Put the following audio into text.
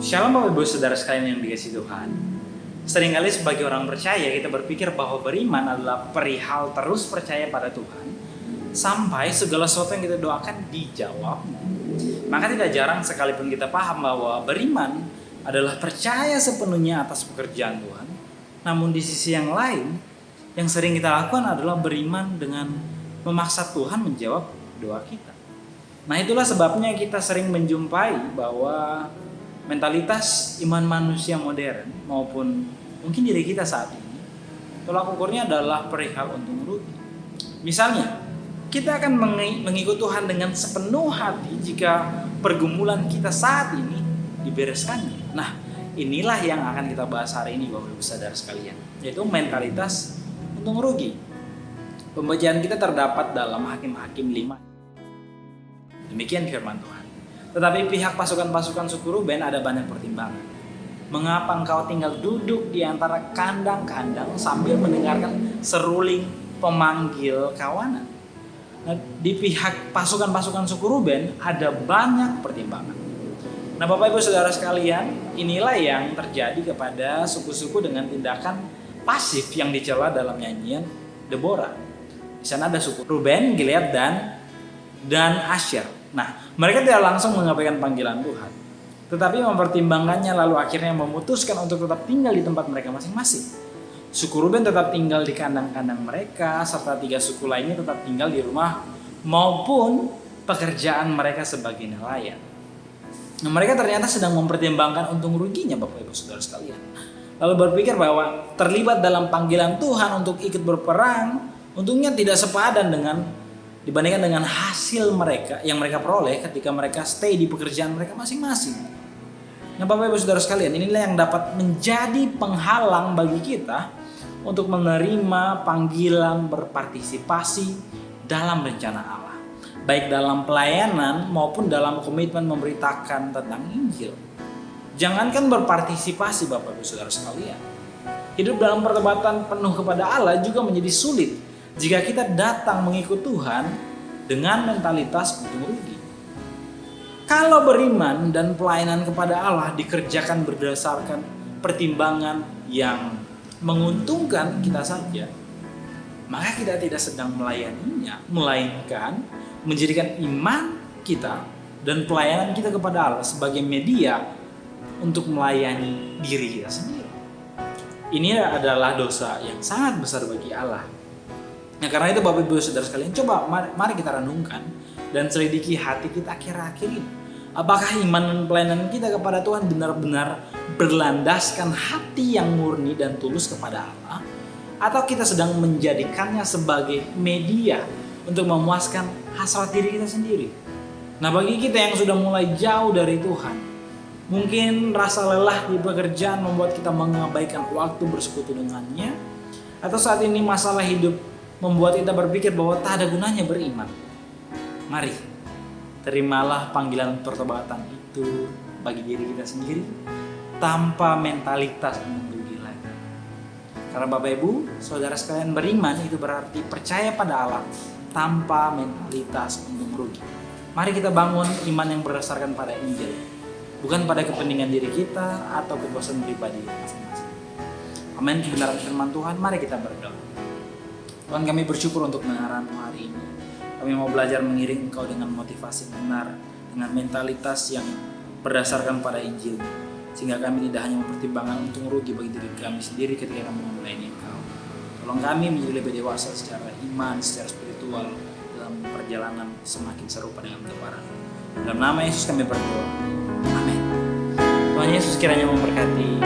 Shalom Bapak Ibu Saudara sekalian yang dikasihi Tuhan. Seringkali sebagai orang percaya kita berpikir bahwa beriman adalah perihal terus percaya pada Tuhan sampai segala sesuatu yang kita doakan dijawab. Maka tidak jarang sekalipun kita paham bahwa beriman adalah percaya sepenuhnya atas pekerjaan Tuhan. Namun di sisi yang lain, yang sering kita lakukan adalah beriman dengan memaksa Tuhan menjawab doa kita. Nah, itulah sebabnya kita sering menjumpai bahwa mentalitas iman manusia modern maupun mungkin diri kita saat ini, tolak ukurnya adalah perihal untung rugi. Misalnya, kita akan mengikut Tuhan dengan sepenuh hati jika pergumulan kita saat ini dibereskannya. Nah, inilah yang akan kita bahas hari ini Bapak Ibu Saudara sekalian, yaitu mentalitas untung rugi. Pembacaan kita terdapat dalam Hakim-Hakim 5. Demikian firman Tuhan. Tetapi pihak pasukan-pasukan suku Ruben ada banyak pertimbangan. Mengapa engkau tinggal duduk di antara kandang-kandang sambil mendengarkan seruling pemanggil kawanan? Nah, di pihak pasukan-pasukan suku Ruben ada banyak pertimbangan. Nah, Bapak Ibu Saudara sekalian, inilah yang terjadi kepada suku-suku dengan tindakan pasif yang dicela dalam nyanyian Deborah. Di sana ada suku Ruben, Gilead, dan Asher. Nah, mereka tidak langsung mengabaikan panggilan Tuhan, tetapi mempertimbangkannya lalu akhirnya memutuskan untuk tetap tinggal di tempat mereka masing-masing. Suku Ruben tetap tinggal di kandang-kandang mereka, serta 3 suku lainnya tetap tinggal di rumah maupun pekerjaan mereka sebagai nelayan. Nah, mereka ternyata sedang mempertimbangkan untung ruginya Bapak Ibu Saudara sekalian. Lalu berpikir bahwa terlibat dalam panggilan Tuhan untuk ikut berperang, untungnya tidak sepadan dibandingkan dengan hasil mereka yang mereka peroleh ketika mereka stay di pekerjaan mereka masing-masing. Nah, Bapak Ibu Saudara sekalian, inilah yang dapat menjadi penghalang bagi kita untuk menerima panggilan berpartisipasi dalam rencana Allah, baik dalam pelayanan maupun dalam komitmen memberitakan tentang Injil. Jangankan berpartisipasi Bapak Ibu Saudara sekalian, hidup dalam pertobatan penuh kepada Allah juga menjadi sulit jika kita datang mengikut Tuhan dengan mentalitas untung rugi. Kalau beriman dan pelayanan kepada Allah dikerjakan berdasarkan pertimbangan yang menguntungkan kita saja, maka kita tidak sedang melayaninya, melainkan menjadikan iman kita dan pelayanan kita kepada Allah sebagai media untuk melayani diri kita sendiri. Ini adalah dosa yang sangat besar bagi Allah. Nah, karena itu Bapak Ibu Saudara sekalian, coba mari kita renungkan dan selidiki hati kita akhir-akhir ini. Apakah iman dan pelayanan kita kepada Tuhan benar-benar berlandaskan hati yang murni dan tulus kepada Allah? Atau kita sedang menjadikannya sebagai media untuk memuaskan hasrat diri kita sendiri? Nah, bagi kita yang sudah mulai jauh dari Tuhan, mungkin rasa lelah di pekerjaan membuat kita mengabaikan waktu bersekutu dengannya, atau saat ini masalah hidup membuat kita berpikir bahwa tak ada gunanya beriman. Mari, terimalah panggilan pertobatan itu bagi diri kita sendiri tanpa mentalitas mendugi lagi. Karena Bapak Ibu, Saudara sekalian, beriman itu berarti percaya pada Allah tanpa mentalitas untung rugi. Mari kita bangun iman yang berdasarkan pada Injil, bukan pada kepentingan diri kita atau kepuasan pribadi masing-masing. Amin. Kebenaran firman Tuhan, mari kita berdoa. Tuhan, kami bersyukur untuk mendengarmu hari ini. Kami mau belajar mengiring Engkau dengan motivasi benar, dengan mentalitas yang berdasarkan pada Injil, sehingga kami tidak hanya mempertimbangkan untung rugi bagi diri kami sendiri ketika kami melayani Engkau. Tolong kami menjadi lebih dewasa secara iman, secara spiritual dalam perjalanan semakin serupa dengan gambaran. Dalam nama Yesus kami berdoa. Amin. Tuhan Yesus kiranya memberkati